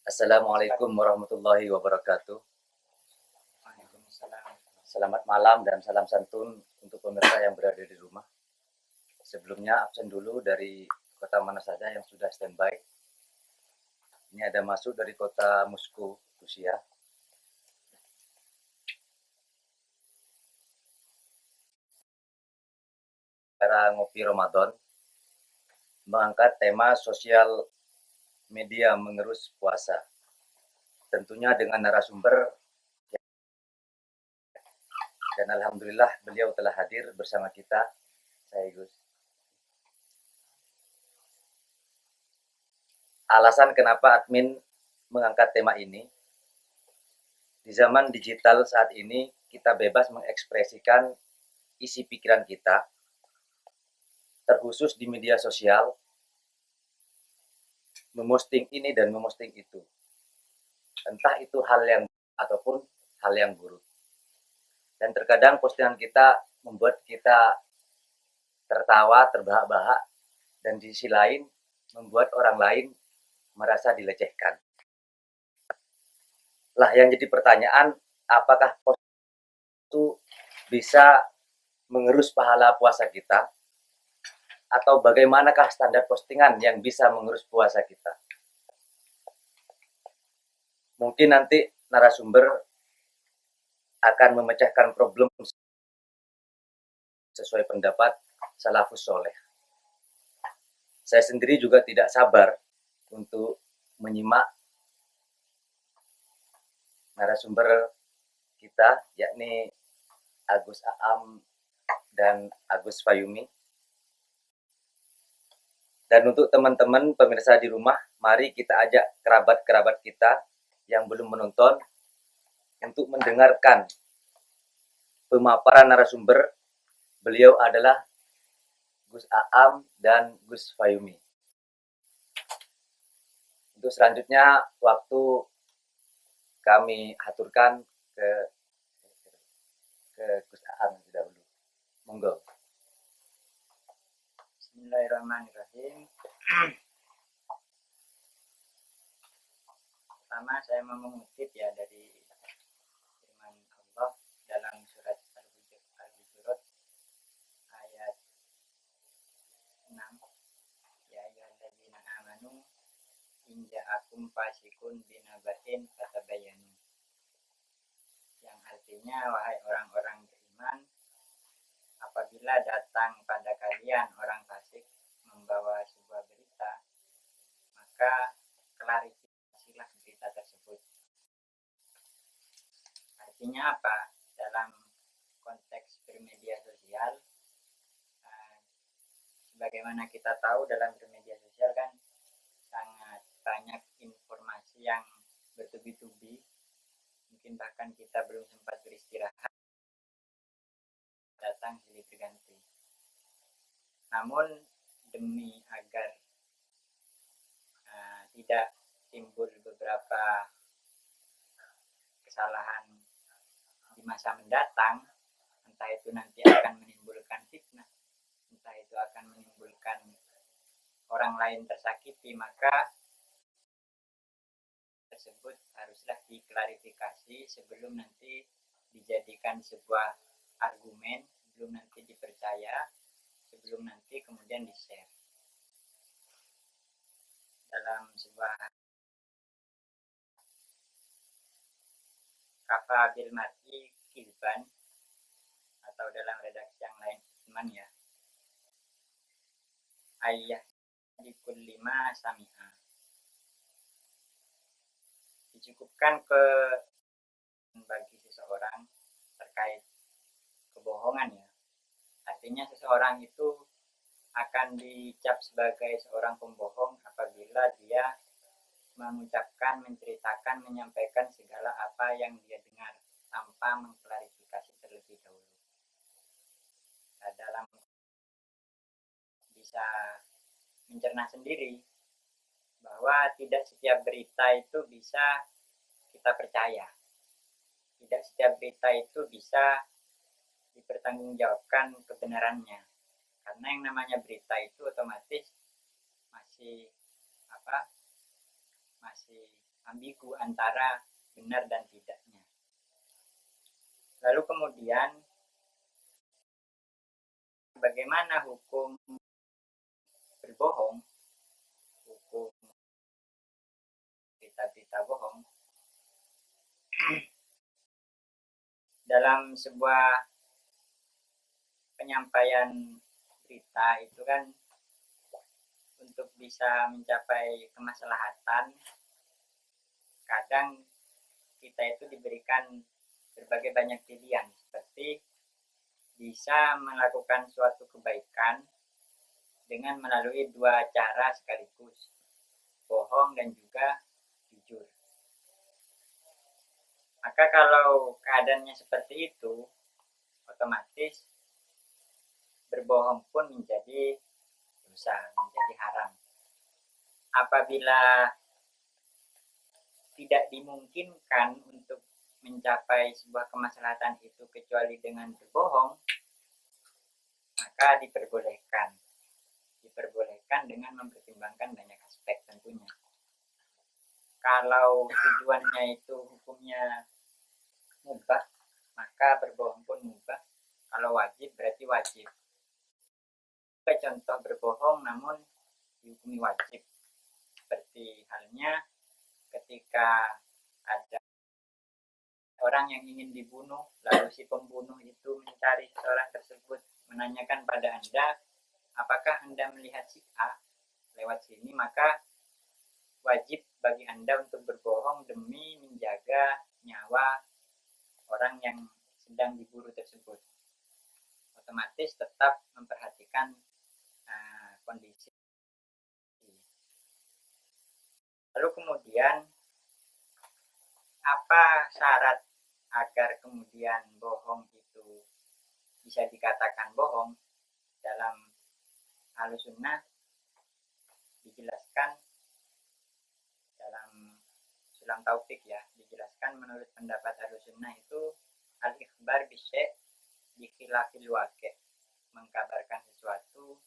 Assalamualaikum warahmatullahi wabarakatuh. Waalaikumsalam. Selamat malam dan salam santun untuk pemirsa yang berada di rumah. Sebelumnya absen dulu dari kota mana saja yang sudah standby. Ini ada masuk dari kota Moskow, Rusia. Cara ngopi Ramadan mengangkat tema sosial media mengerus puasa. Tentunya dengan narasumber dan alhamdulillah beliau telah hadir bersama kita. Saya Gus. Alasan kenapa admin mengangkat tema ini, di zaman digital saat ini kita bebas mengekspresikan isi pikiran kita, terkhusus di media sosial, memosting ini dan memosting itu. Entah itu hal yang ataupun hal yang buruk. Dan terkadang postingan kita membuat kita tertawa, terbahak-bahak, dan di sisi lain membuat orang lain merasa dilecehkan. Lah yang jadi pertanyaan, apakah post itu bisa mengerus pahala puasa kita? Atau bagaimanakah standar postingan yang bisa mengerus puasa kita? Mungkin nanti narasumber akan memecahkan problem sesuai pendapat salafus soleh. Saya sendiri juga tidak sabar untuk menyimak narasumber kita, yakni Agus Aam dan Agus Fayumi. Dan untuk teman-teman pemirsa di rumah, mari kita ajak kerabat-kerabat kita yang belum menonton untuk mendengarkan pemaparan narasumber. Beliau adalah Gus Aam dan Gus Fayumi. Untuk selanjutnya waktu kami aturkan ke Gus Aam dahulu. Monggo. Bismillahirrahmanirrahim. Pertama saya mau mengutip ya dari firman Allah dalam surat Al-Hujurat ayat 6. Ya ayyuhalladzina amanu in ja'akum fasiqun binabatin fatabayyanu. Yang artinya, wahai orang-orang beriman, apabila datang pada kalian orang fasik membawa sebuah berita, maka klarifikasilah berita tersebut. Artinya apa? Dalam konteks bermedia sosial, sebagaimana kita tahu dalam bermedia sosial kan sangat banyak informasi yang bertubi-tubi, mungkin bahkan kita belum sempat beristirahat, datang silih berganti. Namun demi agar tidak timbul beberapa kesalahan di masa mendatang, entah itu nanti akan menimbulkan fitnah, entah itu akan menimbulkan orang lain tersakiti, maka tersebut haruslah diklarifikasi sebelum nanti dijadikan sebuah argumen, sebelum nanti dipercaya, sebelum nanti kemudian di-share. Dalam sebuah kafa bil mar'i kizban, atau dalam redaksi yang lain iman ya, ayah dikul lima sami'a, dicukupkan ke bagi seseorang terkait kebohongan ya. Artinya seseorang itu akan dicap sebagai seorang pembohong apabila dia mengucapkan, menceritakan, menyampaikan segala apa yang dia dengar tanpa mengklarifikasi terlebih dahulu. Nah, dalam bisa mencerna sendiri bahwa tidak setiap berita itu bisa kita percaya. Tidak setiap berita itu bisa dipertanggungjawabkan kebenarannya. Karena yang namanya berita itu otomatis masih ambigu antara benar dan tidaknya. Lalu kemudian bagaimana hukum berbohong, hukum berita-berita bohong? Dalam sebuah penyampaian berita itu kan untuk bisa mencapai kemaslahatan, kadang kita itu diberikan berbagai banyak pilihan, seperti bisa melakukan suatu kebaikan dengan melalui dua cara sekaligus, bohong dan juga jujur. Maka kalau keadaannya seperti itu, otomatis berbohong pun menjadi dosa, menjadi haram. Apabila tidak dimungkinkan untuk mencapai sebuah kemaslahatan itu kecuali dengan berbohong, maka diperbolehkan dengan mempertimbangkan banyak aspek tentunya. Kalau tujuannya itu hukumnya mubah, maka berbohong pun mubah. Kalau wajib berarti wajib. Contoh berbohong namun dihukumi wajib, seperti halnya ketika ada orang yang ingin dibunuh, lalu si pembunuh itu mencari seseorang tersebut, menanyakan pada Anda, apakah Anda melihat si A lewat sini, maka wajib bagi Anda untuk berbohong demi menjaga nyawa orang yang sedang diburu tersebut. Otomatis tetap memperhatikan kondisi. Lalu kemudian, apa syarat agar kemudian bohong itu bisa dikatakan bohong? Dalam Ahlussunnah dijelaskan dalam Sulam Taufik ya, dijelaskan menurut pendapat Ahlussunnah itu al-ikhbar bisyai' bi khilafil waqi', mengkabarkan sesuatu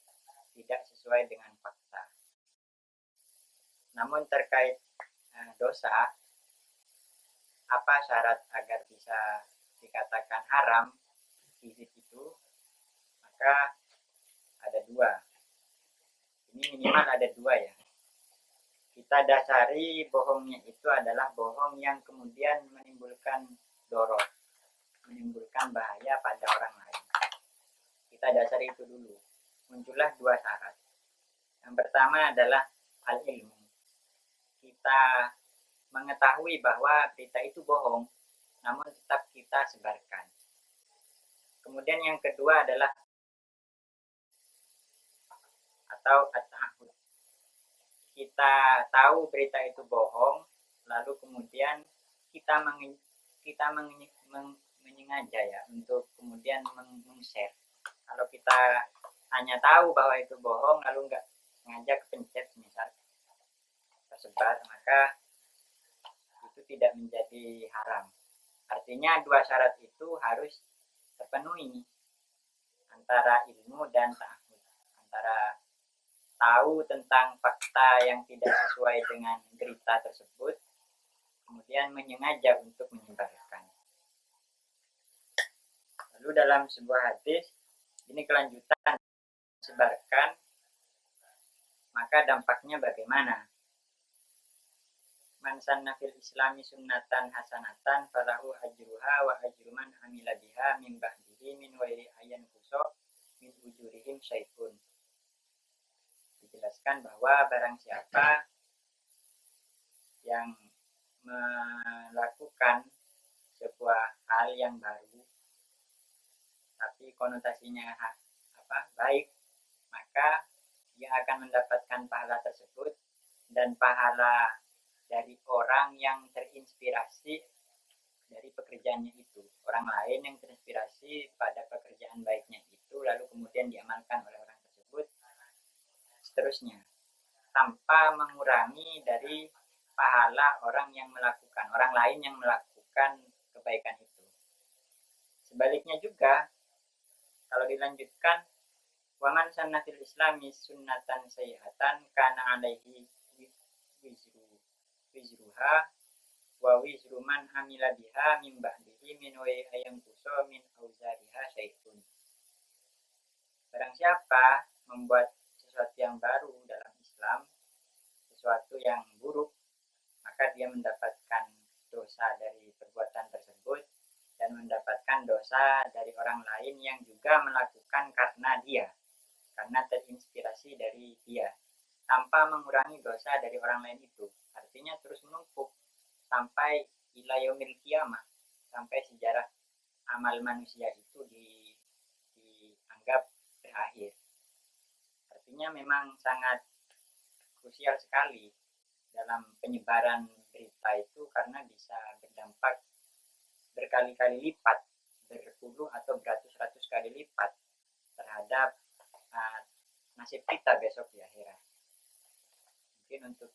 tidak sesuai dengan fakta. Namun terkait dosa, apa syarat agar bisa dikatakan haram kizib itu? Maka ada dua. Ini minimal ada dua ya. Kita dasari bohongnya itu adalah bohong yang kemudian menimbulkan doror, menimbulkan bahaya pada orang lain. Kita dasari itu dulu. Muncullah dua syarat. Yang pertama adalah al-ilmu. Kita mengetahui bahwa berita itu bohong, namun tetap kita sebarkan. Kemudian yang kedua adalah atau at-ta'ahud. Kita tahu berita itu bohong, lalu kemudian kita menyengaja ya untuk kemudian meng-share. Kalau kita hanya tahu bahwa itu bohong lalu nggak sengaja kepencet misal tersebar, maka itu tidak menjadi haram. Artinya dua syarat itu harus terpenuhi, antara ilmu dan ta'ahud, antara tahu tentang fakta yang tidak sesuai dengan berita tersebut, kemudian menyengaja untuk menyebarkan. Lalu dalam sebuah hadis, ini kelanjutan sebarkan, maka dampaknya bagaimana? Man sanna fil islami sunnatan hasanatan falahu ajruha wa ajru man amila biha min ba'dihi min ghairi ayyan kuso min ujurihim syai'un. Dijelaskan bahwa barang siapa yang melakukan sebuah hal yang baru tapi konotasinya baik, maka dia akan mendapatkan pahala tersebut dan pahala dari orang yang terinspirasi dari pekerjaannya itu, orang lain yang terinspirasi pada pekerjaan baiknya itu lalu kemudian diamalkan oleh orang tersebut, seterusnya, tanpa mengurangi dari pahala orang lain yang melakukan kebaikan itu. Sebaliknya juga, kalau dilanjutkan, waman sanna fil islami sunnatan sayyi'atan kana alaihi wizruha wa wizru man amila biha min ba'dihi min wa ayam kuso min auzariha syai'un. Barang siapa membuat sesuatu yang baru dalam Islam, sesuatu yang buruk, maka dia mendapatkan dosa dari perbuatan tersebut dan mendapatkan dosa dari orang lain yang juga melakukan karena terinspirasi dari dia, tanpa mengurangi dosa dari orang lain itu. Artinya terus menumpuk sampai ila yaumil qiyamah, sampai sejarah amal manusia itu dianggap berakhir. Artinya memang sangat krusial sekali dalam penyebaran berita itu, karena bisa berdampak berkali-kali lipat, berpuluh atau beratus-ratus kali lipat terhadap nasib kita besok di akhirat. Mungkin untuk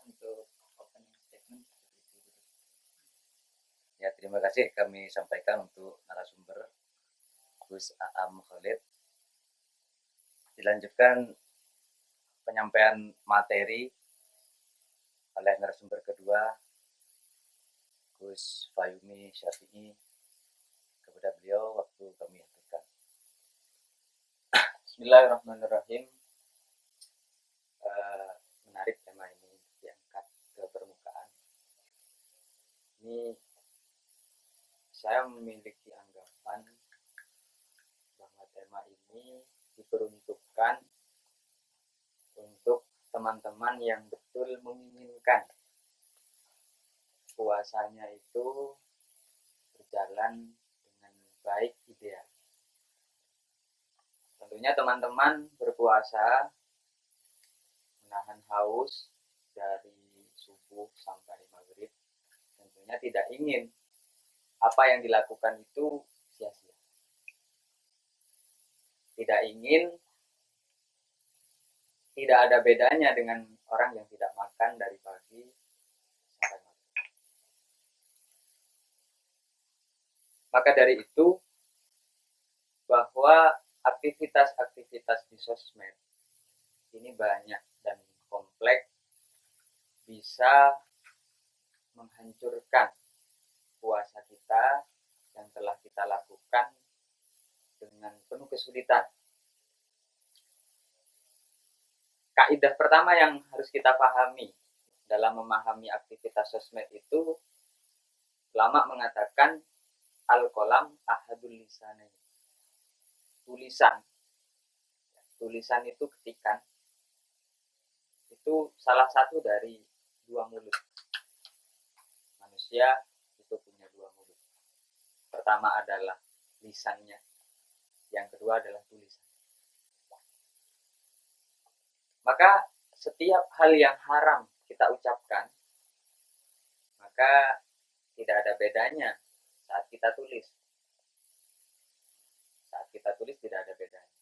untuk opening statement seperti itu. Ya, terima kasih kami sampaikan untuk narasumber Gus Aam Khalid. Dilanjutkan penyampaian materi oleh narasumber kedua, Gus Fayumi Syafi'i. Kepada beliau waktu kami berikan. Bismillahirrahmanirrahim. Menarik tema ini diangkat ke permukaan. Ini saya memiliki anggapan bahwa tema ini diperuntukkan untuk teman-teman yang betul menginginkan puasanya itu berjalan dengan baik, ideal. Tentunya teman-teman berpuasa menahan haus dari subuh sampai maghrib, tentunya tidak ingin apa yang dilakukan itu sia-sia. Tidak ingin, tidak ada bedanya dengan orang yang tidak makan dari pagi sampai maghrib. Maka dari itu, bahwa aktivitas-aktivitas di sosmed ini banyak dan kompleks, bisa menghancurkan puasa kita yang telah kita lakukan dengan penuh kesulitan. Kaidah pertama yang harus kita pahami dalam memahami aktivitas sosmed itu, ulama mengatakan al-qalam ahadul lisanain. Tulisan itu ketikan, itu salah satu dari dua mulut. Manusia itu punya dua mulut. Pertama adalah lisannya, yang kedua adalah tulisan. Maka setiap hal yang haram kita ucapkan, maka tidak ada bedanya saat kita tulis. Saat kita tulis tidak ada bedanya.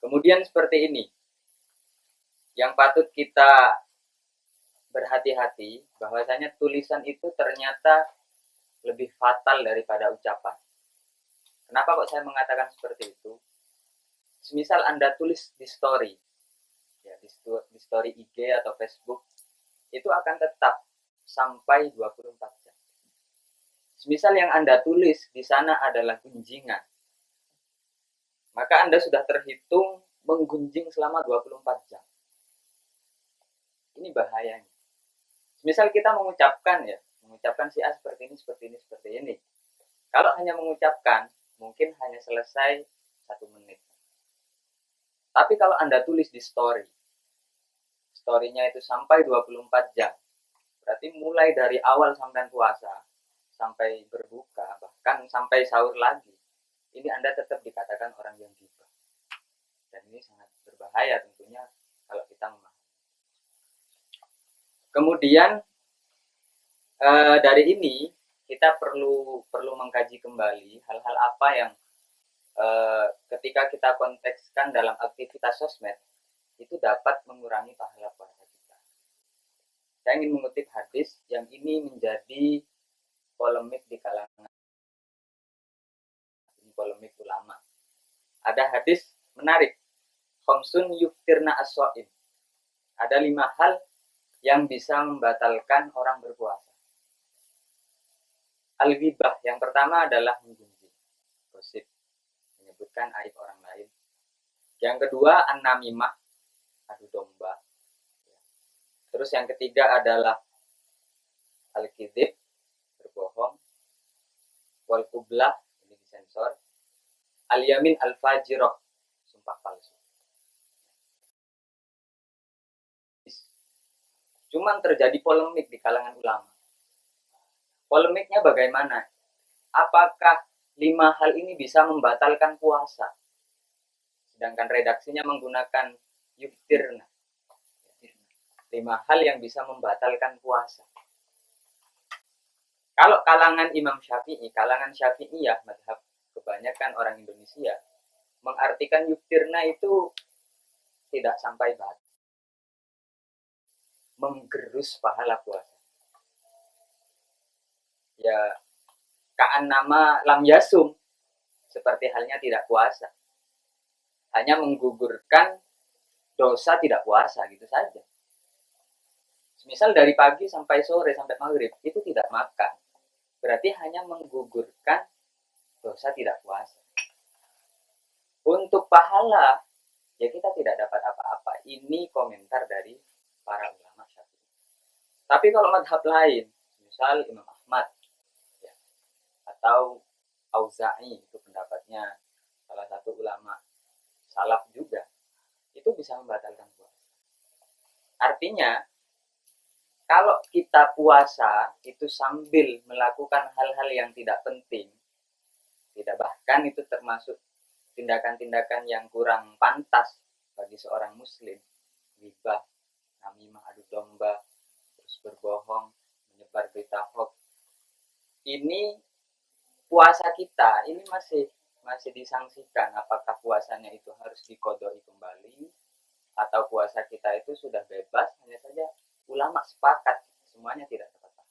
Kemudian seperti ini, yang patut kita berhati-hati, bahwasanya tulisan itu ternyata lebih fatal daripada ucapan. Kenapa kok saya mengatakan seperti itu? Semisal Anda tulis di story, ya, di story IG atau Facebook, itu akan tetap sampai 24 jam. Semisal yang Anda tulis di sana adalah gunjingan, maka Anda sudah terhitung menggunjing selama 24 jam. Ini bahayanya. Misal kita mengucapkan si A seperti ini. Kalau hanya mengucapkan, mungkin hanya selesai 1 menit. Tapi kalau Anda tulis di story-nya itu sampai 24 jam, berarti mulai dari awal sampai puasa, sampai berbuka, bahkan sampai sahur lagi, ini Anda tetap dikatakan orang yang ghibah. Dan ini sangat berbahaya tentunya kalau kita memahami. Kemudian dari ini kita perlu mengkaji kembali hal-hal apa yang ketika kita kontekskan dalam aktivitas sosmed itu dapat mengurangi pahala puasa kita. Saya ingin mengutip hadis yang ini menjadi polemik di kalangan polemik ulama. Ada hadis menarik, khamsun yuftirna as-shaim. Ada 5 hal yang bisa membatalkan orang berpuasa. Al-ghibah yang pertama adalah menggunjing, gosip, menyebutkan aib orang lain. Yang kedua an-namimah, adu domba. Terus yang ketiga adalah al-kidib, berbohong. Wal kublah, ini disensor. Al-yamin al-fajirah, sumpah palsu. Cuman terjadi polemik di kalangan ulama. Polemiknya bagaimana? Apakah 5 hal ini bisa membatalkan puasa? Sedangkan redaksinya menggunakan yuftirna. 5 hal yang bisa membatalkan puasa. Kalau kalangan Imam Syafi'i, kalangan Syafi'iyah, mazhab kebanyakan orang Indonesia, mengartikan yuftirna itu tidak sampai batal. Menggerus pahala puasa. Ya, ka'an nama lam yasum, seperti halnya tidak puasa. Hanya menggugurkan dosa tidak puasa, gitu saja. Misal dari pagi sampai sore, sampai maghrib, itu tidak makan. Berarti hanya menggugurkan dosa tidak puasa. Untuk pahala, ya kita tidak dapat apa-apa. Ini komentar dari para ulama Syafi'i. Tapi kalau madhab lain, misal Imam Ahmad, ya, atau Auza'i, itu pendapatnya salah satu ulama salaf juga, itu bisa membatalkan puasa. Artinya, kalau kita puasa itu sambil melakukan hal-hal yang tidak penting, tidak, bahkan itu termasuk tindakan-tindakan yang kurang pantas bagi seorang muslim, ghibah, namimah, adu domba, terus berbohong, menyebar berita hoax. Ini puasa kita ini masih disangsikan. Apakah puasanya itu harus diqodoi kembali atau puasa kita itu sudah bebas? Hanya saja ulama sepakat semuanya tidak tepat.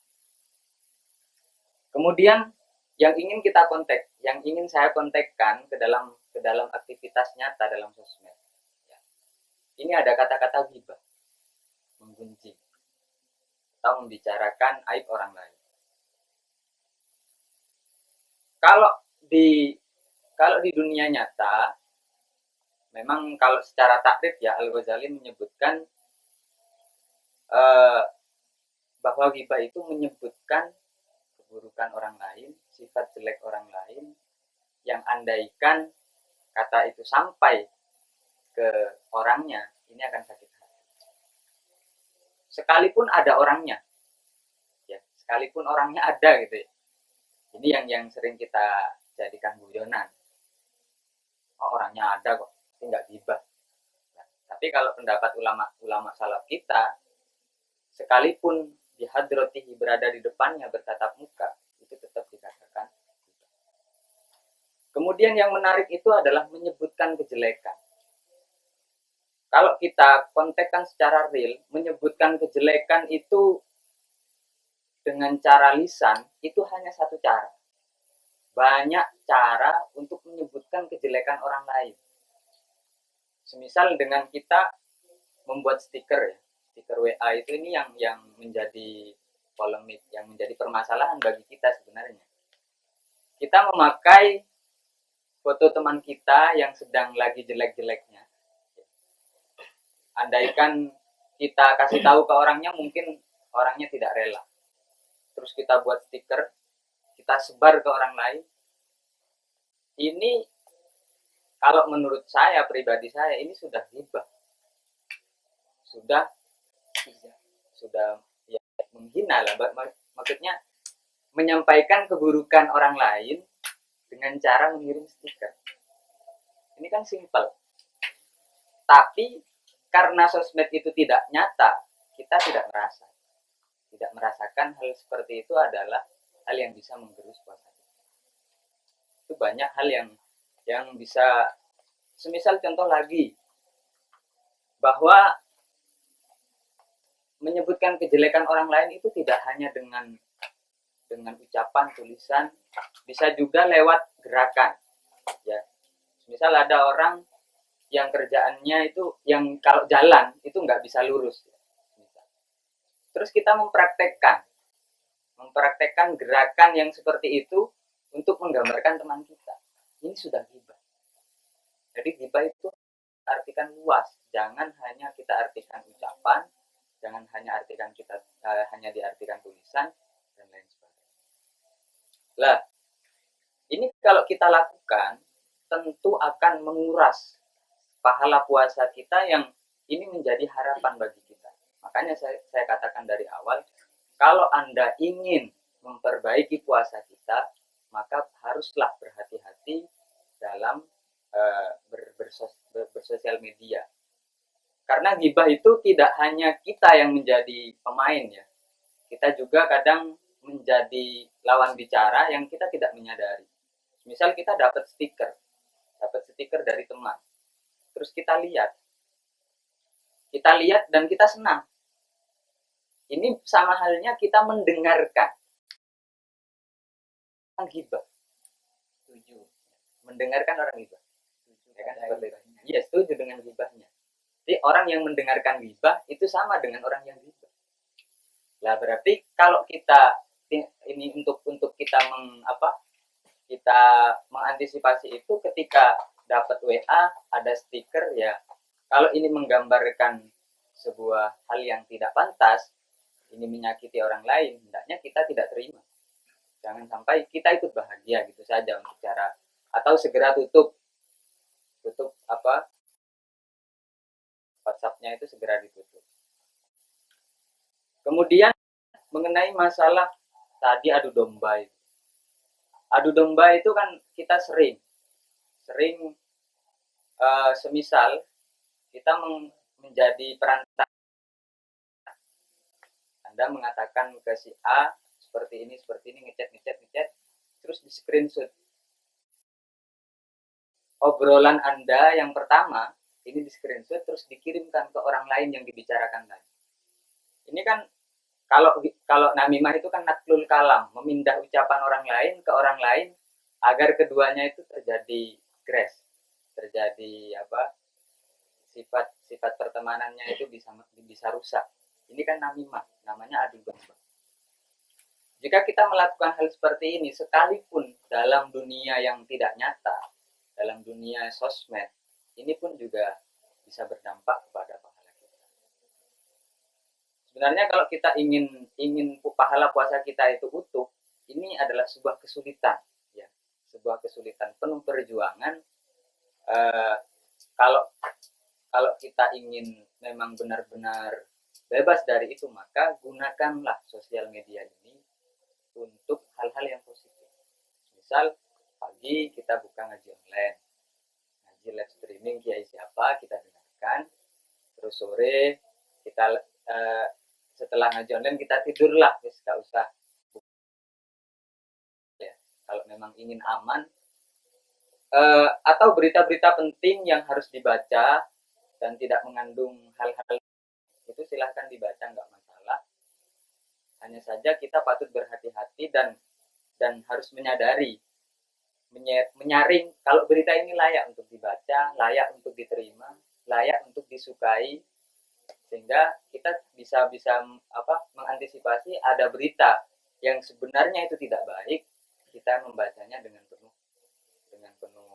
Kemudian yang ingin saya kontekkan ke dalam aktivitas nyata dalam sosmed. Ya. Ini ada kata-kata ghibah, menggunjing atau membicarakan aib orang lain. Kalau di dunia nyata, memang kalau secara takrif ya Al-Ghazali menyebutkan bahwa ghibah itu menyebutkan keburukan orang lain, sifat jelek orang lain, yang andaikan kata itu sampai ke orangnya, ini akan sakit hati. Sekalipun ada orangnya, ya, sekalipun orangnya ada gitu ya. Ini yang sering kita jadikan guyonan. Oh, orangnya ada kok, tapi nggak ghibah. Nah, tapi kalau pendapat ulama salaf kita, sekalipun di hadratihi, berada di depannya bertatap muka, itu tetap dikatakan. Kemudian yang menarik itu adalah menyebutkan kejelekan. Kalau kita kontekkan secara real, menyebutkan kejelekan itu dengan cara lisan itu hanya satu cara. Banyak cara untuk menyebutkan kejelekan orang lain. Semisal dengan kita membuat stiker ya. Stiker WA itu ini yang menjadi polemik, yang menjadi permasalahan bagi kita sebenarnya. Kita memakai foto teman kita yang sedang lagi jelek-jeleknya. Andaikan kita kasih tahu ke orangnya, mungkin orangnya tidak rela. Terus kita buat stiker, kita sebar ke orang lain. Ini kalau menurut saya, pribadi saya, ini sudah ghibah. Sudah ya, menghina lah. Maksudnya menyampaikan keburukan orang lain dengan cara mengirim stiker. Ini kan simpel. Tapi karena sosmed itu tidak nyata, kita tidak merasakan hal seperti itu adalah hal yang bisa menggerus puasa. Itu banyak hal yang bisa, semisal contoh lagi, bahwa menyebutkan kejelekan orang lain itu tidak hanya dengan ucapan, tulisan, bisa juga lewat gerakan. Ya, misal ada orang yang kerjaannya itu, yang kalau jalan itu nggak bisa lurus. terus kita mempraktekkan gerakan yang seperti itu untuk menggambarkan teman kita. Ini sudah ghibah. Jadi ghibah itu artikan luas, jangan hanya kita artikan ucapan, jangan hanya hanya diartikan tulisan dan lain sebagainya. Lah, ini kalau kita lakukan tentu akan menguras pahala puasa kita yang ini menjadi harapan bagi kita. Makanya saya katakan dari awal, kalau Anda ingin memperbaiki puasa kita, maka haruslah berhati-hati dalam bersosial media. Karena ghibah itu tidak hanya kita yang menjadi pemain ya. Kita juga kadang menjadi lawan bicara yang kita tidak menyadari. Misal kita dapat stiker dari teman. Terus kita lihat dan kita senang. Ini sama halnya kita mendengarkan orang ghibah. Setuju. Mendengarkan orang ghibah. Ya kan? Ada Seperti itu. ghibahnya. Iya, setuju dengan ghibahnya. Jadi orang yang mendengarkan ghibah itu sama dengan orang yang ghibah. Lah berarti kalau kita ini untuk kita kita mengantisipasi itu ketika dapat WA ada stiker ya. Kalau ini menggambarkan sebuah hal yang tidak pantas, ini menyakiti orang lain, hendaknya kita tidak terima. Jangan sampai kita ikut bahagia gitu saja untuk cara atau segera tutup WhatsApp-nya itu segera ditutup. Kemudian mengenai masalah tadi adu domba itu. Adu domba itu kan kita sering semisal kita menjadi perantara. Anda mengatakan ke si A seperti ini ngechat terus di screenshot obrolan Anda yang pertama ini di screenshot terus dikirimkan ke orang lain yang dibicarakan tadi. Ini kan kalau namimah itu kan naklul kalam, memindah ucapan orang lain ke orang lain agar keduanya itu terjadi crash, terjadi sifat pertemanannya itu bisa rusak. Ini kan namimah, namanya adu domba. Jika kita melakukan hal seperti ini sekalipun dalam dunia yang tidak nyata, dalam dunia sosmed, ini pun juga bisa berdampak kepada pahala kita. Sebenarnya kalau kita ingin pahala puasa kita itu utuh, ini adalah sebuah kesulitan, ya, sebuah kesulitan penuh perjuangan. Kalau kita ingin memang benar-benar bebas dari itu, maka gunakanlah sosial media ini untuk hal-hal yang positif. Misal pagi kita buka ngaji online, ngaji live streaming kiai siapa kita dengarkan, terus sore kita setelah ngaji online kita tidurlah, gak usah ya, kalau memang ingin aman. Atau berita-berita penting yang harus dibaca dan tidak mengandung hal-hal itu silahkan dibaca, nggak masalah. Hanya saja kita patut berhati-hati dan harus menyadari, menyaring kalau berita ini layak untuk dibaca, layak untuk diterima, layak untuk disukai, sehingga kita bisa mengantisipasi ada berita yang sebenarnya itu tidak baik, kita membacanya dengan penuh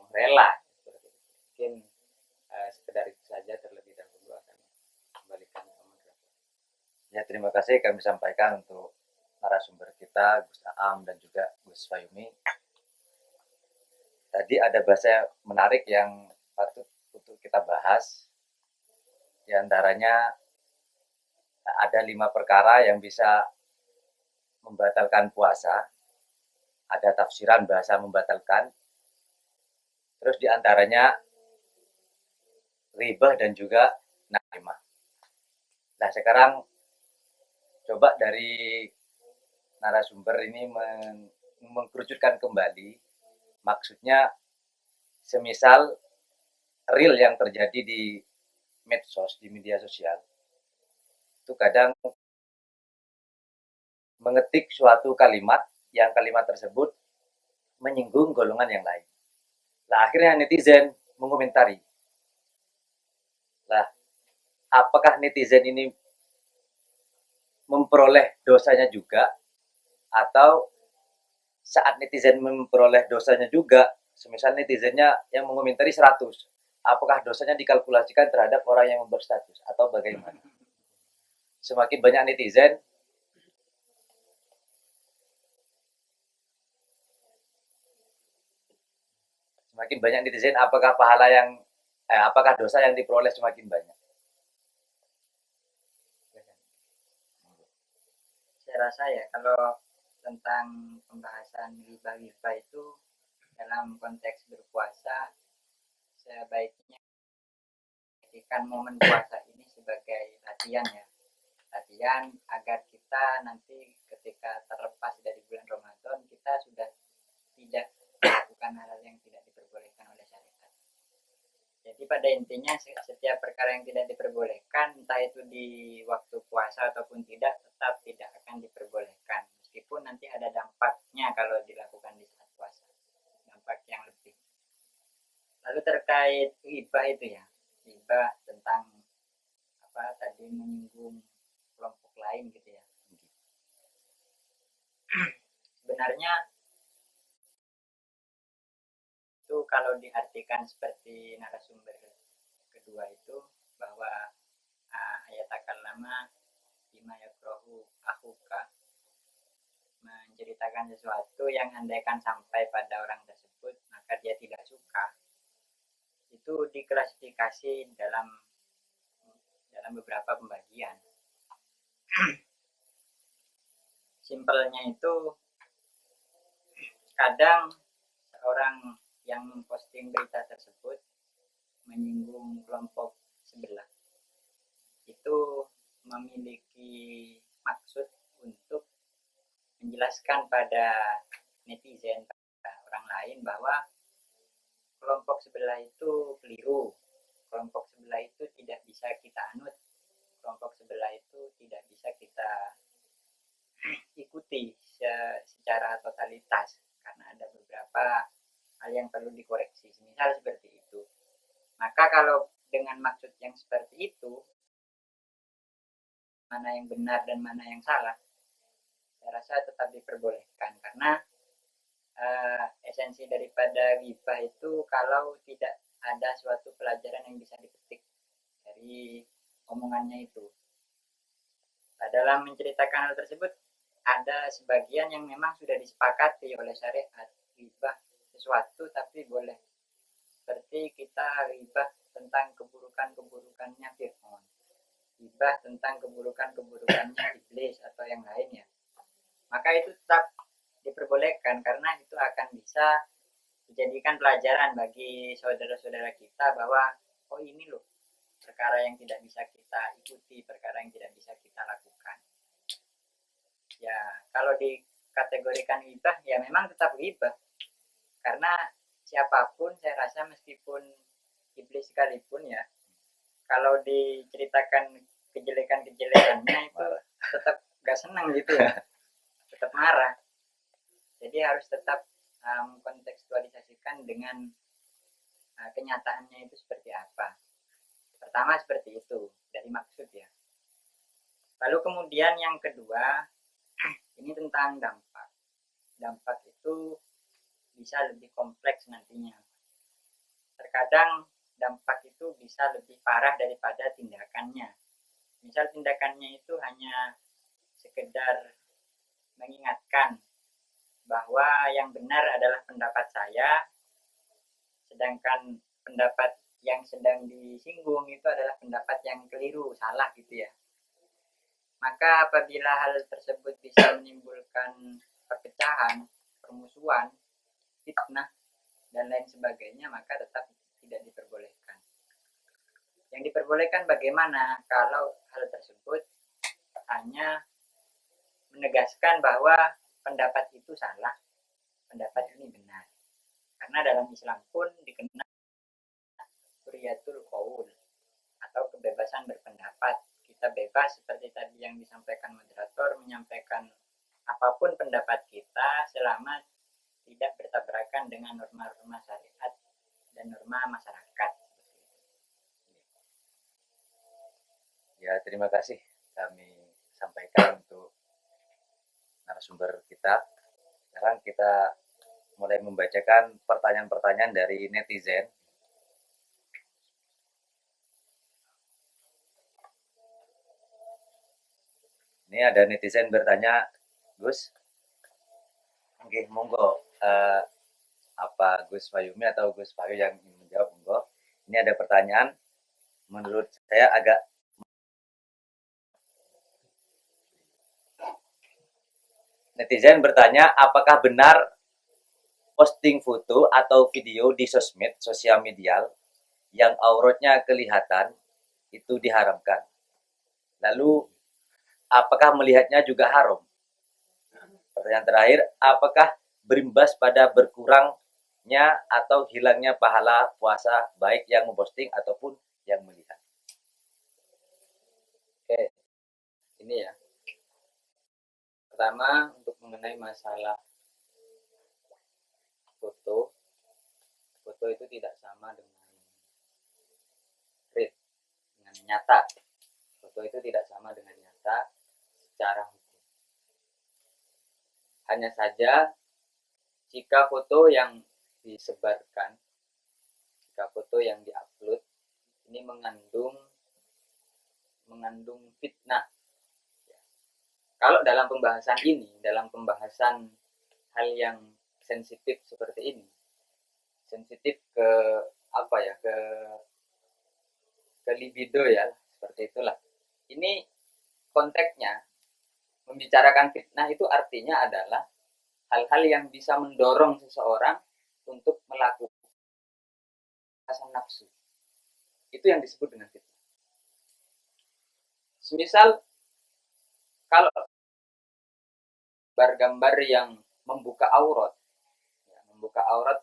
rela. Mungkin sekedar itu saja terlebih dahulu, akan kembalikan ke moderator. Ya, terima kasih kami sampaikan untuk narasumber kita, Gus Aam dan juga Gus Fayumi. Tadi ada bahasa menarik yang patut untuk kita bahas. Di antaranya ada 5 perkara yang bisa membatalkan puasa. Ada tafsiran bahasa membatalkan. Terus di antaranya ribah dan juga namimah. Nah, sekarang coba dari narasumber ini mengkerucutkan kembali, maksudnya semisal real yang terjadi di medsos, di media sosial, itu kadang mengetik suatu kalimat yang kalimat tersebut menyinggung golongan yang lain. Nah, akhirnya netizen mengomentari. Nah, apakah netizen ini memperoleh dosanya juga, atau saat netizen memperoleh dosanya juga, semisal netizennya yang mengomentari 100, apakah dosanya dikalkulasikan terhadap orang yang membuat status atau bagaimana? Semakin banyak netizen, apakah apakah dosa yang diperoleh semakin banyak? Saya rasa ya kalau tentang pembahasan ghibah itu dalam konteks berpuasa, sebaiknya jadikan momen puasa ini sebagai latihan ya. Latihan agar kita nanti ketika terlepas dari bulan Ramadan, kita sudah tidak melakukan hal-hal yang tidak diperbolehkan oleh syariat. Jadi pada intinya setiap perkara yang tidak diperbolehkan, entah itu di waktu puasa ataupun tidak, tetap tidak akan diperbolehkan. Meskipun nanti ada dampaknya kalau dilakukan di saat puasa, dampak yang lebih. Lalu terkait ghibah itu ya, ghibah tentang apa tadi menyinggung kelompok lain gitu ya. Sebenarnya itu kalau diartikan seperti narasumber kedua itu bahwa ayat takallama bima yakrahu akhuka, menceritakan sesuatu yang andaikan sampai pada orang tersebut maka dia tidak suka, itu diklasifikasi dalam beberapa pembagian. Simpelnya itu kadang seorang yang memposting berita tersebut menyinggung kelompok sebelah itu memiliki maksud untuk menjelaskan pada netizen, pada orang lain bahwa kelompok sebelah itu keliru, kelompok sebelah itu tidak bisa kita anut, kelompok sebelah itu tidak bisa kita ikuti secara totalitas karena ada beberapa hal yang perlu dikoreksi, misal seperti itu. Maka kalau dengan maksud yang seperti itu, mana yang benar dan mana yang salah, saya rasa tetap diperbolehkan karena esensi daripada ghibah itu kalau tidak ada suatu pelajaran yang bisa dipetik dari omongannya itu. Nah, dalam menceritakan hal tersebut ada sebagian yang memang sudah disepakati oleh syariat, ghibah sesuatu tapi boleh. Seperti kita ghibah tentang keburukan-keburukannya Fir'aun, ghibah tentang keburukan-keburukannya iblis atau yang lainnya. Maka itu tetap diperbolehkan karena itu akan bisa dijadikan pelajaran bagi saudara-saudara kita bahwa oh ini loh perkara yang tidak bisa kita ikuti, perkara yang tidak bisa kita lakukan. Ya, kalau dikategorikan ghibah ya memang tetap ghibah. Karena siapapun saya rasa meskipun iblis sekalipun ya, kalau diceritakan kejelekan-kejelekannya itu tetap gak senang gitu ya, tetap marah. Jadi harus tetap kontekstualisasikan dengan kenyataannya itu seperti apa. Pertama seperti itu, dari maksud ya. Lalu kemudian yang kedua, ini tentang dampak. Dampak itu bisa lebih kompleks nantinya. Terkadang dampak itu bisa lebih parah daripada tindakannya. Misal tindakannya itu hanya sekedar mengingatkan bahwa yang benar adalah pendapat saya, sedangkan pendapat yang sedang disinggung itu adalah pendapat yang keliru, salah gitu ya. Maka apabila hal tersebut bisa menimbulkan perpecahan, permusuhan, fitnah, dan lain sebagainya, maka tetap tidak diperbolehkan. Yang diperbolehkan bagaimana kalau hal tersebut hanya menegaskan bahwa pendapat itu salah, pendapat ini benar. Karena dalam Islam pun dikenal hurriyatul qaul atau kebebasan berpendapat. Kita bebas seperti tadi yang disampaikan moderator, menyampaikan apapun pendapat kita selama tidak bertabrakan dengan norma-norma syariat dan norma masyarakat. Ya, terima kasih kami sampaikan untuk narasumber kita. Sekarang kita mulai membacakan pertanyaan-pertanyaan dari netizen. Ini ada netizen bertanya, Gus, oke, monggo, apa Gus Fayumi atau Gus Fayu yang ingin menjawab, monggo. Ini ada pertanyaan, menurut saya agak netizen bertanya, apakah benar posting foto atau video di sosmed, sosial media yang auratnya kelihatan itu diharamkan? Lalu, apakah melihatnya juga haram? Pertanyaan terakhir, apakah berimbas pada berkurangnya atau hilangnya pahala puasa baik yang memposting ataupun yang melihat? Oke, ini ya. Pertama, untuk mengenai masalah foto, foto itu tidak sama dengan real, dengan nyata. Foto itu tidak sama dengan nyata secara hukum. Hanya saja jika foto yang disebarkan, jika foto yang diupload ini mengandung fitnah. Kalau dalam pembahasan ini, dalam pembahasan hal yang sensitif seperti ini, sensitif ke apa ya, ke libido ya, seperti itulah. Ini konteksnya membicarakan fitnah itu artinya adalah hal-hal yang bisa mendorong seseorang untuk melakukan rasa nafsu. Itu yang disebut dengan fitnah. Semisal kalau gambar-gambar yang membuka aurat,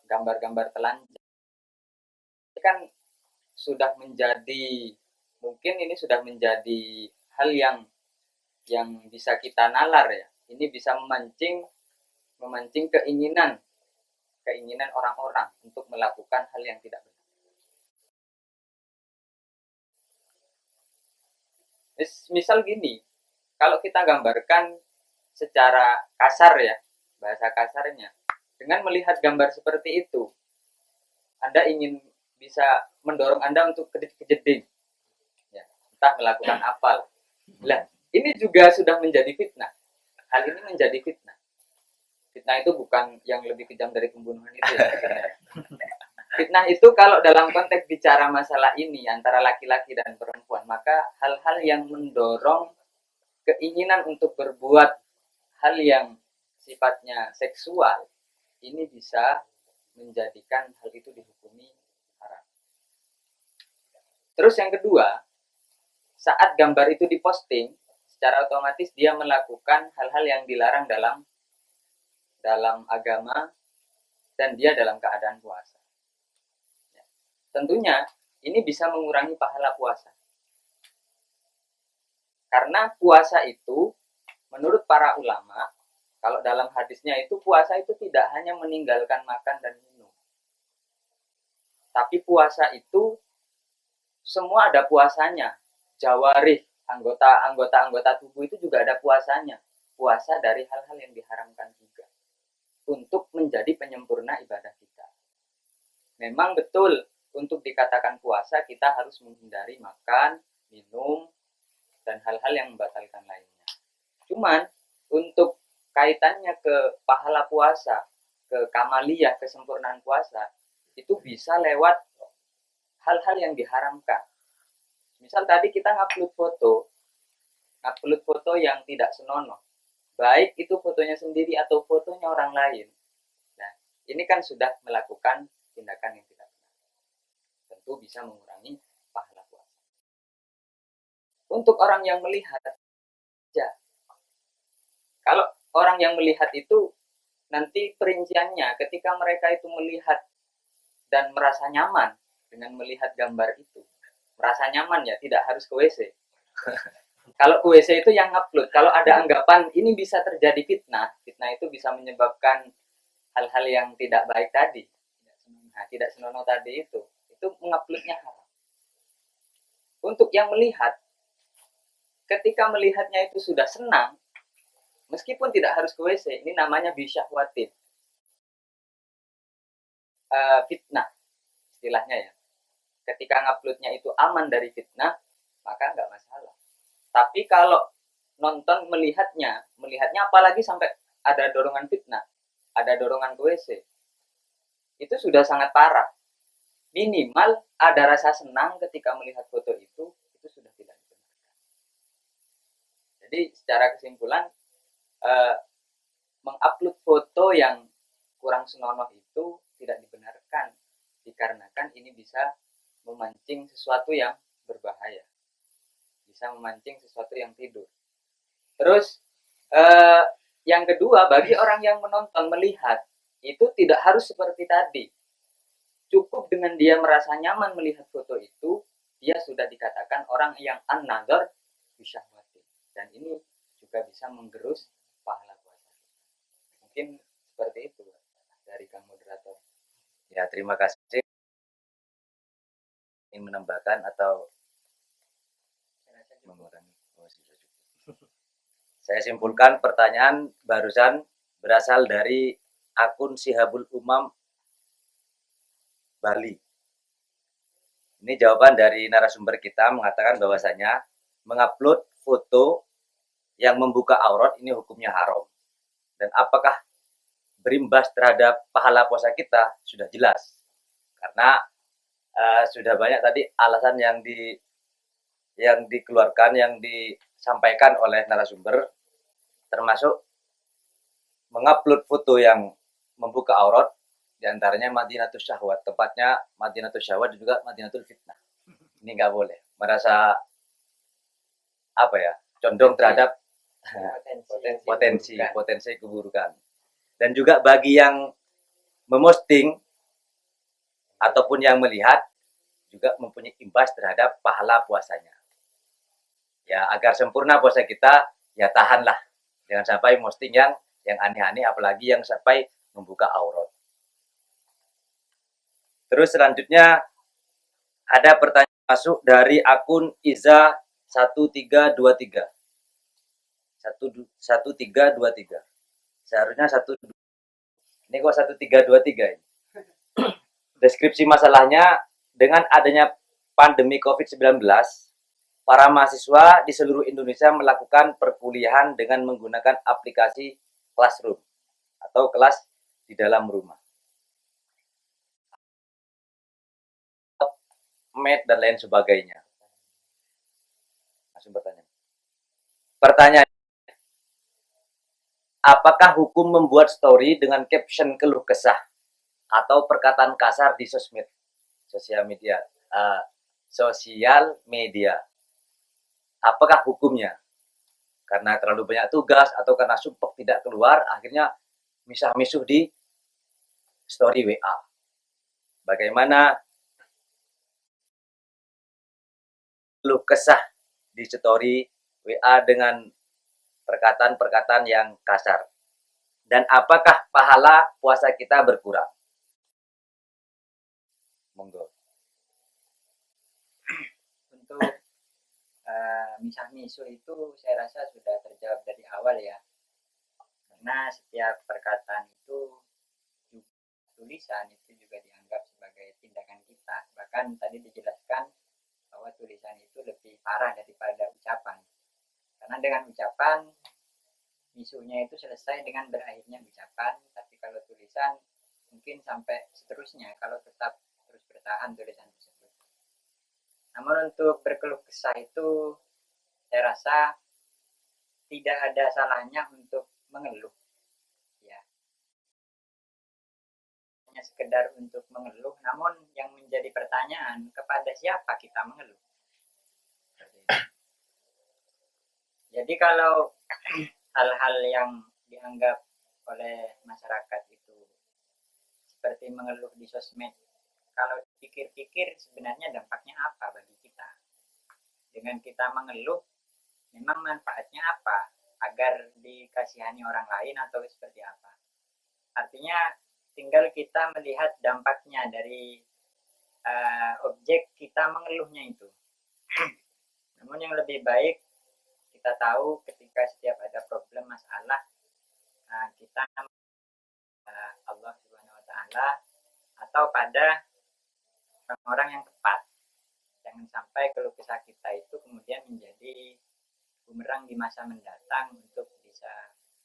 gambar-gambar telanjang, ini kan sudah menjadi, mungkin ini sudah menjadi hal yang bisa kita nalar ya. Ini bisa memancing keinginan orang-orang untuk melakukan hal yang tidak benar. Misal gini, kalau kita gambarkan secara kasar ya, bahasa kasarnya, dengan melihat gambar seperti itu, Anda ingin bisa mendorong Anda untuk kejeding, ya, entah melakukan apa. Lah, ini juga sudah menjadi fitnah. Hal ini menjadi fitnah. Fitnah itu bukan yang lebih kejam dari pembunuhan itu ya. Fitnah itu kalau dalam konteks bicara masalah ini antara laki-laki dan perempuan, maka hal-hal yang mendorong keinginan untuk berbuat hal yang sifatnya seksual ini bisa menjadikan hal itu dihukumi haram. Terus yang kedua, saat gambar itu diposting, secara otomatis dia melakukan hal-hal yang dilarang dalam agama dan dia dalam keadaan puasa. Tentunya ini bisa mengurangi pahala puasa. Karena puasa itu, menurut para ulama, kalau dalam hadisnya itu puasa itu tidak hanya meninggalkan makan dan minum. Tapi puasa itu semua ada puasanya. Jawarih, anggota tubuh itu juga ada puasanya. Puasa dari hal-hal yang diharamkan juga. Untuk menjadi penyempurna ibadah kita. Memang betul, untuk dikatakan puasa kita harus menghindari makan, minum, dan hal-hal yang membatalkan lainnya. Cuman untuk kaitannya ke pahala puasa, ke kamaliyah, kesempurnaan puasa, itu bisa lewat hal-hal yang diharamkan. Misal tadi kita ngupload foto yang tidak senonoh, baik itu fotonya sendiri atau fotonya orang lain. Nah, ini kan sudah melakukan tindakan yang tidak benar. Tentu bisa mengurangi pahala puasa. Untuk orang yang melihat, ya, kalau orang yang melihat itu nanti perinciannya ketika mereka itu melihat dan merasa nyaman dengan melihat gambar itu, merasa nyaman ya, tidak harus ke WC. Kalau ke WC itu yang upload. Kalau ada anggapan ini bisa terjadi fitnah itu bisa menyebabkan hal-hal yang tidak baik tadi. Nah, tidak senonoh tadi itu menguploadnya haram. Untuk yang melihat, ketika melihatnya itu sudah senang, Meskipun tidak harus ke WC, ini namanya bisyahwatin. Fitnah istilahnya ya. Ketika nguploadnya itu aman dari fitnah, maka nggak masalah. Tapi kalau nonton melihatnya apalagi sampai ada dorongan fitnah, ada dorongan ke WC, itu sudah sangat parah. Minimal ada rasa senang ketika melihat foto itu sudah tidak dibenarkan. Jadi secara kesimpulan, mengupload foto yang kurang senonoh itu tidak dibenarkan, dikarenakan ini bisa memancing sesuatu yang berbahaya, bisa memancing sesuatu yang tidur. Terus yang kedua, bagi orang yang menonton melihat itu tidak harus seperti tadi. Cukup dengan dia merasa nyaman melihat foto itu, dia sudah dikatakan orang yang an-nazar bisyahwati. Dan ini juga bisa menggerus pahala puasa. Mungkin seperti itu dari Kang Moderator. Ya, terima kasih. Ingin menambahkan atau mengurangi? Oh, sudah cukup. Saya simpulkan pertanyaan barusan berasal dari akun Sihabul Umam Bali. Ini jawaban dari narasumber kita mengatakan bahwasanya mengupload foto yang membuka aurat ini hukumnya haram. Dan apakah berimbas terhadap pahala puasa kita? Sudah jelas. Karena sudah banyak tadi alasan yang dikeluarkan, yang disampaikan oleh narasumber, termasuk mengupload foto yang membuka aurat, diantaranya Madinatul Syahwat, tepatnya Madinatul Syahwat dan juga Madinatul Fitnah. Ini nggak boleh merasa condong terhadap potensi keburukan. Dan juga bagi yang memosting ataupun yang melihat juga mempunyai imbas terhadap pahala puasanya. Ya, agar sempurna puasa kita, ya tahanlah. Jangan sampai posting yang aneh-aneh, apalagi yang sampai membuka aurat. Terus selanjutnya ada pertanyaan masuk dari akun Iza 1323. 1323. Seharusnya ini kok 1323 ini. Deskripsi masalahnya, dengan adanya pandemi COVID-19, para mahasiswa di seluruh Indonesia melakukan perkuliahan dengan menggunakan aplikasi Classroom atau kelas di dalam rumah. Meet dan lain sebagainya. Langsung pertanyaan. Apakah hukum membuat story dengan caption keluh kesah atau perkataan kasar di sosial media? Apakah hukumnya? Karena terlalu banyak tugas atau karena sumpah tidak keluar, akhirnya misah-misuh di story WA. Bagaimana keluh kesah di story WA dengan perkataan-perkataan yang kasar? Dan apakah pahala puasa kita berkurang? Monggo. Untuk misah-misuh itu saya rasa sudah terjawab dari awal ya. Karena setiap perkataan itu, tulisan itu juga dianggap sebagai tindakan kita. Bahkan tadi dijelaskan bahwa tulisan itu lebih parah daripada ucapan. Karena dengan ucapan, misuhnya itu selesai dengan berakhirnya ucapan. Tapi kalau tulisan, mungkin sampai seterusnya kalau tetap terus bertahan tulisan tersebut. Namun untuk berkeluh kesah itu, saya rasa tidak ada salahnya untuk mengeluh. Ya. Hanya sekedar untuk mengeluh, namun yang menjadi pertanyaan, kepada siapa kita mengeluh? Jadi kalau hal-hal yang dianggap oleh masyarakat itu seperti mengeluh di sosmed, kalau dipikir-pikir sebenarnya dampaknya apa bagi kita? Dengan kita mengeluh, memang manfaatnya apa? Agar dikasihani orang lain atau seperti apa? Artinya tinggal kita melihat dampaknya dari objek kita mengeluhnya itu. Namun yang lebih baik, kita tahu ketika setiap ada problem, masalah, pada orang-orang yang tepat. Jangan sampai keluh kesah kita itu kemudian menjadi bumerang di masa mendatang untuk bisa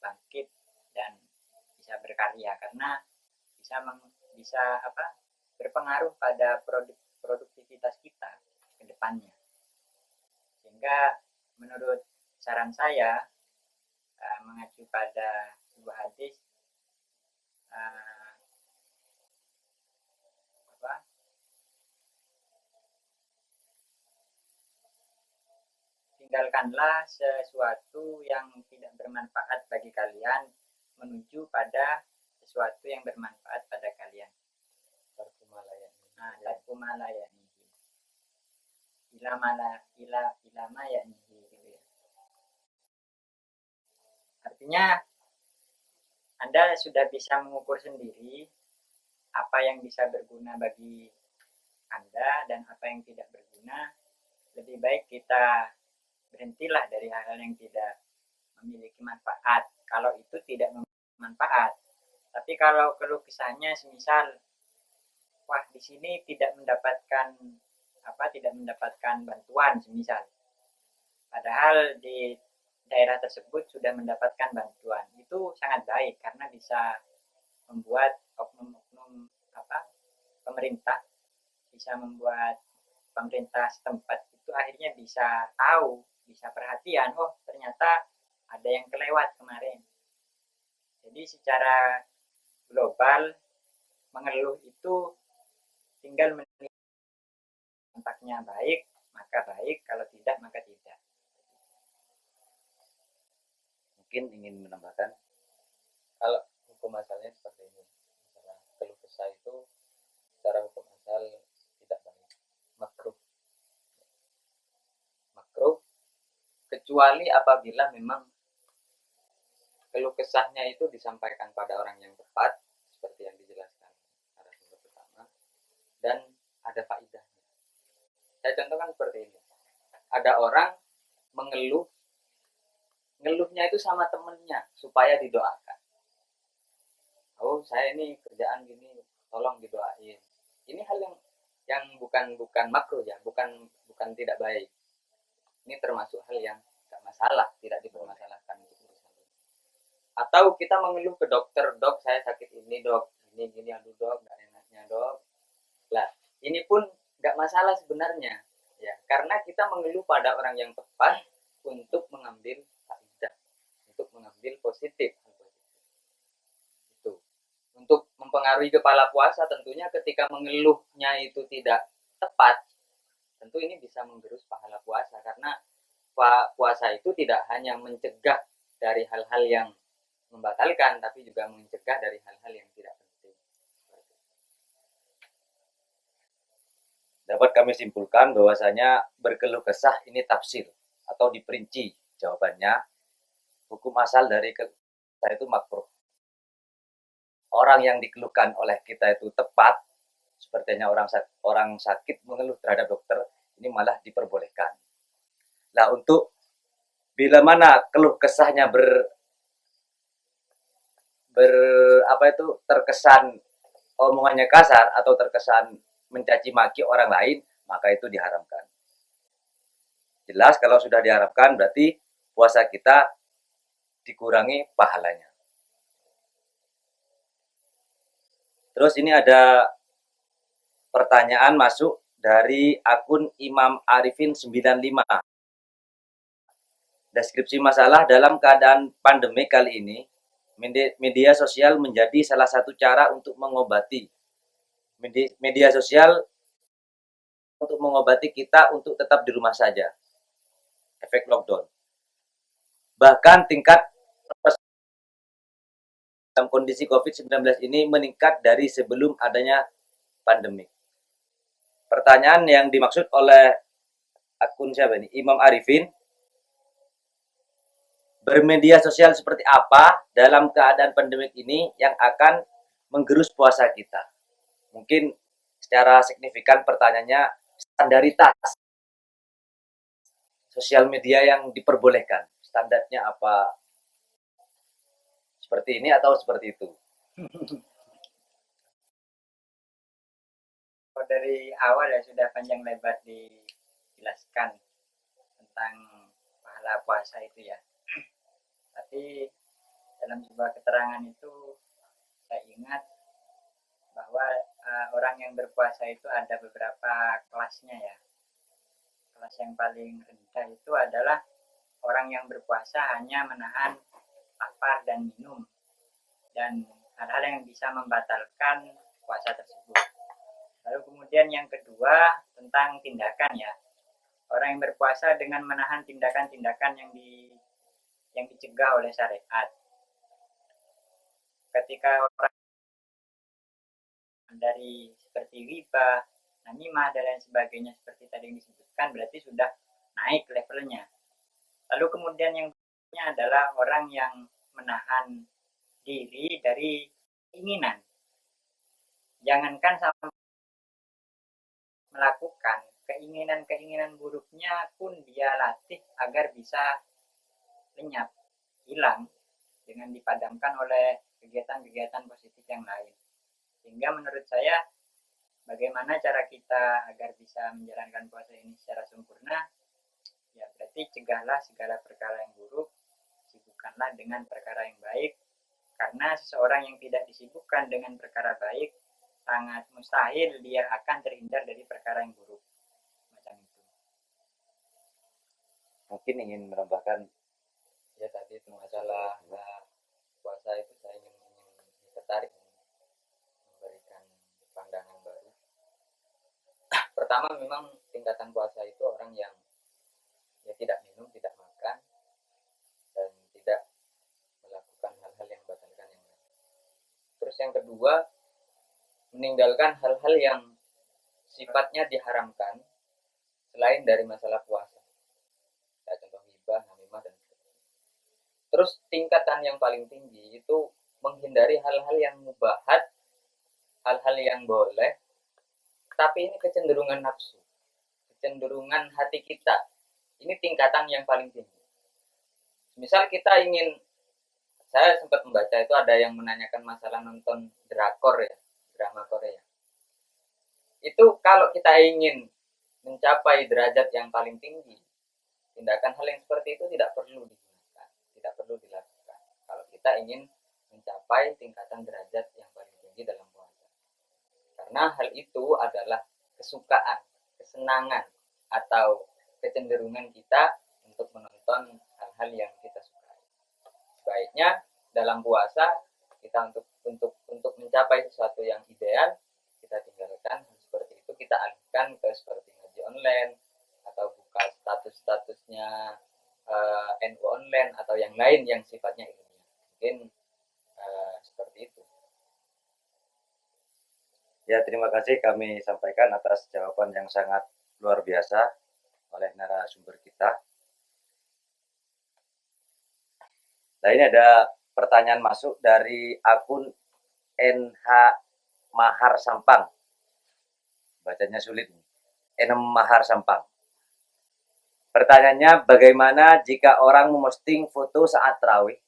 bangkit dan bisa berkarya, karena bisa berpengaruh pada produktivitas kita ke depannya. Sehingga menurut saran saya, mengacu pada sebuah hadis, tinggalkanlah sesuatu yang tidak bermanfaat bagi kalian menuju pada sesuatu yang bermanfaat pada kalian. Tarkumala yaknihi. Ilama yaknihi, gitu ya. Artinya Anda sudah bisa mengukur sendiri apa yang bisa berguna bagi Anda dan apa yang tidak berguna. Lebih baik kita berhentilah dari hal-hal yang tidak memiliki manfaat, kalau itu tidak memiliki manfaat. Tapi kalau keluh kesahnya semisal, wah di sini tidak mendapatkan bantuan semisal, padahal di daerah tersebut sudah mendapatkan bantuan, itu sangat baik karena bisa membuat oknum-oknum pemerintah, bisa membuat pemerintah setempat itu akhirnya bisa tahu, bisa perhatian, oh ternyata ada yang kelewat kemarin. Jadi secara global mengeluh itu tinggal menilai, dampaknya baik maka baik, kalau tidak maka tidak. Mungkin ingin menambahkan, Kalau hukum asalnya seperti ini, masalah keluh kesah itu secara hukum asal tidak baik, makruh, kecuali apabila memang keluh kesahnya itu disampaikan pada orang yang tepat, seperti yang dijelaskan narasumber pertama, dan ada faedahnya. Saya contohkan seperti ini. Ada orang ngeluhnya itu sama temennya supaya didoakan. Oh, saya ini kerjaan gini, tolong didoain. Ini hal yang bukan makruh ya, bukan tidak baik. Ini termasuk hal yang tidak masalah, tidak dipermasalahkan untuk urusan ini. Atau kita mengeluh ke dokter, dok saya sakit ini dok, gini aduh dok, nggak enaknya dok. Lah, ini pun nggak masalah sebenarnya, ya, karena kita mengeluh pada orang yang tepat untuk mengambil faedah, untuk mengambil positif. Itu untuk mempengaruhi kepala puasa, tentunya ketika mengeluhnya itu tidak tepat, tentu ini bisa menggerus pahala puasa, karena puasa itu tidak hanya mencegah dari hal-hal yang membatalkan, tapi juga mencegah dari hal-hal yang tidak penting. dapat kami simpulkan bahwasanya berkeluh kesah ini tafsir atau diperinci jawabannya. Hukum asal dari keluh kesah itu makruh. Orang yang dikeluhkan oleh kita itu tepat, sepertinya orang sakit mengeluh terhadap dokter, ini malah diperbolehkan. Nah, untuk bila mana keluh kesahnya terkesan omongannya kasar atau terkesan mencaci maki orang lain, maka itu diharamkan. Jelas kalau sudah diharamkan berarti puasa kita dikurangi pahalanya. Terus ini ada pertanyaan masuk dari akun Imam Arifin 95. Deskripsi masalah dalam keadaan pandemi kali ini, media sosial menjadi salah satu cara untuk mengobati. Media sosial untuk mengobati kita untuk tetap di rumah saja. Efek lockdown. Bahkan tingkat dalam kondisi COVID-19 ini meningkat dari sebelum adanya pandemi. Pertanyaan yang dimaksud oleh akun siapa ini? Imam Arifin. Bermedia sosial seperti apa dalam keadaan pandemik ini yang akan menggerus puasa kita? Mungkin secara signifikan pertanyaannya standaritas sosial media yang diperbolehkan. Standarnya apa? Seperti ini atau seperti itu? dari awal ya sudah panjang lebar dijelaskan tentang pahala puasa itu ya. Tapi dalam sebuah keterangan itu saya ingat bahwa orang yang berpuasa itu ada beberapa kelasnya ya. Kelas yang paling rendah itu adalah orang yang berpuasa hanya menahan lapar dan minum dan hal-hal yang bisa membatalkan puasa tersebut. Lalu kemudian yang kedua tentang tindakan ya. Orang yang berpuasa dengan menahan tindakan-tindakan yang dicegah oleh syariat. Ketika orang dari seperti riba, namimah dan lain sebagainya seperti tadi yang disebutkan berarti sudah naik levelnya. Lalu kemudian yang berikutnya adalah orang yang menahan diri dari keinginan. Jangankan sampai melakukan keinginan-keinginan buruknya pun dia latih agar bisa lenyap, hilang dengan dipadamkan oleh kegiatan-kegiatan positif yang lain. Sehingga menurut saya bagaimana cara kita agar bisa menjalankan puasa ini secara sempurna? Ya berarti cegahlah segala perkara yang buruk, sibukkanlah dengan perkara yang baik. Karena seseorang yang tidak disibukkan dengan perkara baik, sangat mustahil dia akan terhindar dari perkara yang buruk. Macam itu. Mungkin ingin menambahkan. Ya tadi itu masalah puasa itu saya ingin tertarik memberikan pandangan baru. Pertama memang tingkatan puasa itu orang yang ya tidak minum, tidak makan, dan tidak melakukan hal-hal yang membatalkan yang lain. Terus yang kedua, meninggalkan hal-hal yang sifatnya diharamkan selain dari masalah puasa. Kayak contoh hibah, namimah, dan sebagainya. Terus tingkatan yang paling tinggi itu menghindari hal-hal yang mubahat, hal-hal yang boleh, tapi ini kecenderungan nafsu, kecenderungan hati kita. Ini tingkatan yang paling tinggi. Misal kita ingin, saya sempat membaca itu ada yang menanyakan masalah nonton drakor ya, drama Korea. Itu kalau kita ingin mencapai derajat yang paling tinggi, tindakan hal yang seperti itu tidak perlu digunakan, tidak perlu dilakukan. Kalau kita ingin mencapai tingkatan derajat yang paling tinggi dalam puasa. Karena hal itu adalah kesukaan, kesenangan, atau kecenderungan kita untuk menonton hal-hal yang kita sukai. Sebaiknya dalam puasa kita untuk mencapai sesuatu yang ideal, kita tinggalkan seperti itu, kita alihkan ke seperti ngaji online atau buka statusnya NU online atau yang lain yang sifatnya ilmiah. Mungkin seperti itu. Ya, terima kasih kami sampaikan atas jawaban yang sangat luar biasa oleh narasumber kita. Nah, ini ada pertanyaan masuk dari akun NH Mahar Sampang. Bacanya sulit. NH Mahar Sampang. Pertanyaannya, bagaimana jika orang memposting foto saat tarawih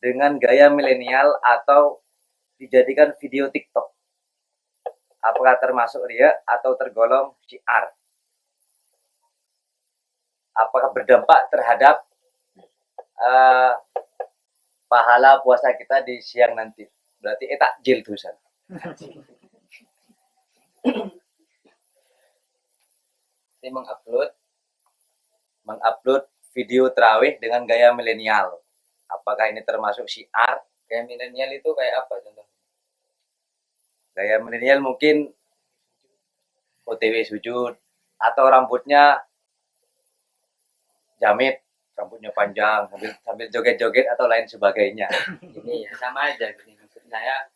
dengan gaya milenial atau dijadikan video TikTok? Apakah termasuk riya atau tergolong syiar? Apakah berdampak terhadap pahala puasa kita di siang nanti? Berarti takjil dosa. Ini mengupload video tarawih dengan gaya milenial. Apakah ini termasuk syiar? gaya milenial itu kayak apa contohnya? Gaya milenial mungkin OTW sujud atau rambutnya jamit, rambutnya panjang sambil joget-joget atau lain sebagainya. Ini ya sama aja gini. Maksud saya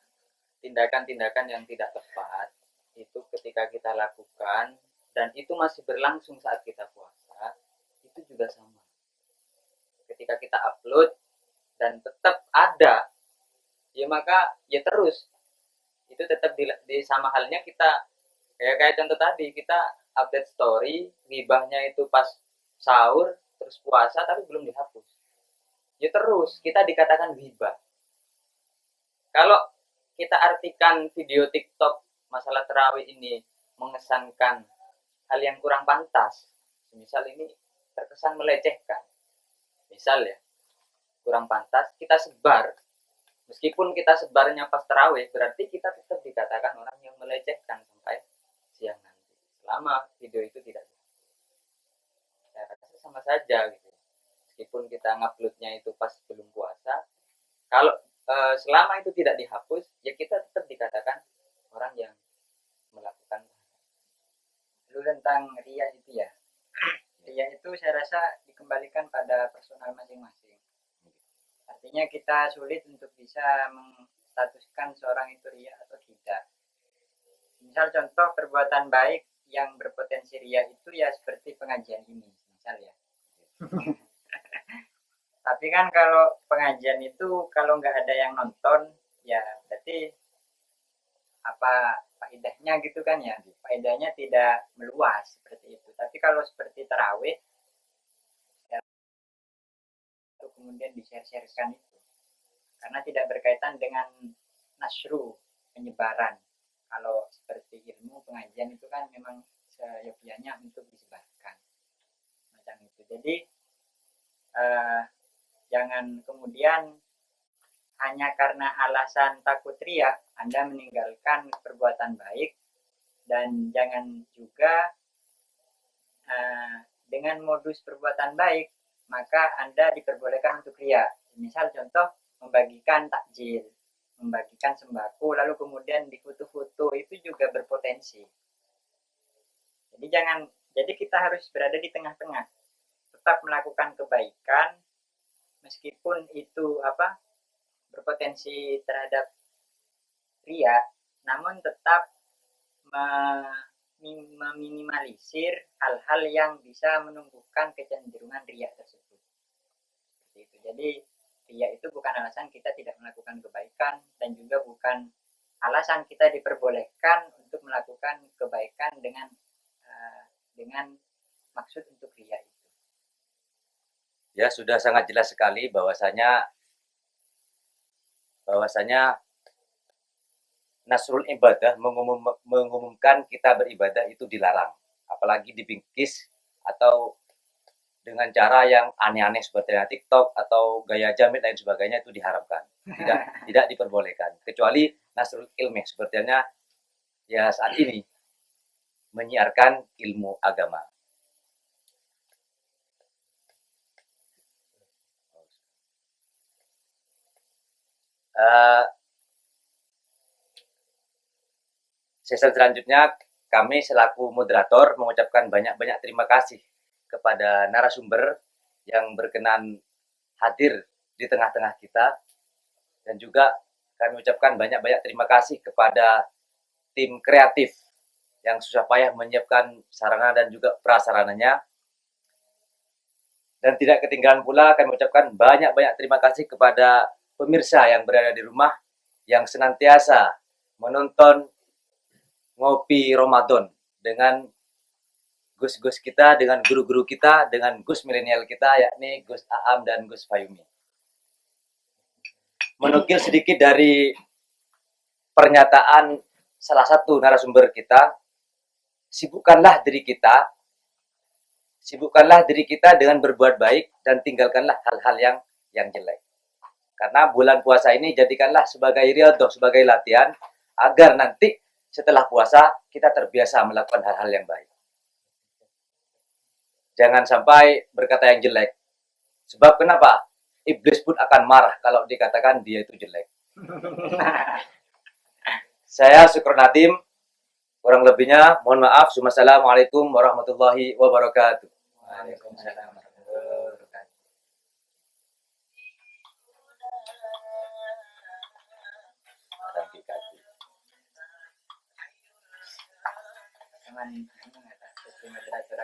tindakan-tindakan yang tidak tepat itu ketika kita lakukan dan itu masih berlangsung saat kita puasa, itu juga sama. Ketika kita upload dan tetap ada, ya maka ya terus itu tetap di sama halnya kita kayak contoh tadi, kita update story, ghibahnya itu pas sahur terus puasa tapi belum dihapus, ya terus kita dikatakan ghibah. Kalau kita artikan video TikTok masalah terawih ini mengesankan hal yang kurang pantas, misal ini terkesan melecehkan, misal ya kurang pantas, kita sebar, meskipun kita sebarnya pas terawih, berarti kita tetap dikatakan orang yang melecehkan sampai siang nanti, selama video itu tidak dihapus. Saya rasa sama saja gitu. Meskipun kita nguploadnya itu pas belum puasa, kalau selama itu tidak dihapus, ya kita tetap dikatakan orang yang melakukan. Lalu tentang ria itu ya, ria itu saya rasa dikembalikan pada personal masing-masing. Artinya kita sulit untuk bisa menstatuskan seorang itu ria atau tidak. Misal contoh perbuatan baik yang berpotensi ria itu ya seperti pengajian ini, misal ya. Tapi kan kalau pengajian itu kalau nggak ada yang nonton, ya berarti apa faedahnya gitu kan ya, faedahnya tidak meluas seperti itu. Tapi kalau seperti tarawih ya, itu kemudian di-share-sharekan itu karena tidak berkaitan dengan nasru, penyebaran. Kalau seperti ilmu pengajian itu kan memang seyogianya untuk disebarkan macam itu. Jadi jangan kemudian hanya karena alasan takut riya Anda meninggalkan perbuatan baik, dan jangan juga dengan modus perbuatan baik maka Anda diperbolehkan untuk riya. Misal contoh membagikan takjil, membagikan sembako lalu kemudian difoto-foto, itu juga berpotensi. Jadi kita harus berada di tengah-tengah, tetap melakukan kebaikan meskipun itu berpotensi terhadap ria, namun tetap meminimalisir hal-hal yang bisa menumbuhkan kecenderungan ria tersebut. Seperti itu. Jadi ria itu bukan alasan kita tidak melakukan kebaikan, dan juga bukan alasan kita diperbolehkan untuk melakukan kebaikan dengan maksud untuk ria itu. Ya, sudah sangat jelas sekali bahwasanya nasrul ibadah mengumumkan kita beribadah itu dilarang, apalagi dibingkis atau dengan cara yang aneh-aneh seperti TikTok atau gaya jamit lain sebagainya, itu diharamkan, tidak diperbolehkan, kecuali nasrul ilmi sepertinya ya saat ini menyiarkan ilmu agama. Sesi selanjutnya kami selaku moderator mengucapkan banyak-banyak terima kasih kepada narasumber yang berkenan hadir di tengah-tengah kita, dan juga kami ucapkan banyak-banyak terima kasih kepada tim kreatif yang susah payah menyiapkan sarana dan juga prasarananya. Dan tidak ketinggalan pula kami ucapkan banyak-banyak terima kasih kepada pemirsa yang berada di rumah yang senantiasa menonton Ngopi Ramadan dengan Gus-Gus kita, dengan guru-guru kita, dengan Gus milenial kita, yakni Gus Aam dan Gus Fayumi. Menukil sedikit dari pernyataan salah satu narasumber kita, sibukkanlah diri kita dengan berbuat baik dan tinggalkanlah hal-hal yang jelek. Karena bulan puasa ini jadikanlah sebagai riyadhah, sebagai latihan, agar nanti setelah puasa kita terbiasa melakukan hal-hal yang baik. Jangan sampai berkata yang jelek. Sebab kenapa? Iblis pun akan marah kalau dikatakan dia itu jelek. Saya Syukur Nadim. Kurang lebihnya mohon maaf. Wassalamualaikum warahmatullahi wabarakatuh. Waalaikumsalam warahmatullahi wabarakatuh. Teman, ini nggak tahu, moderator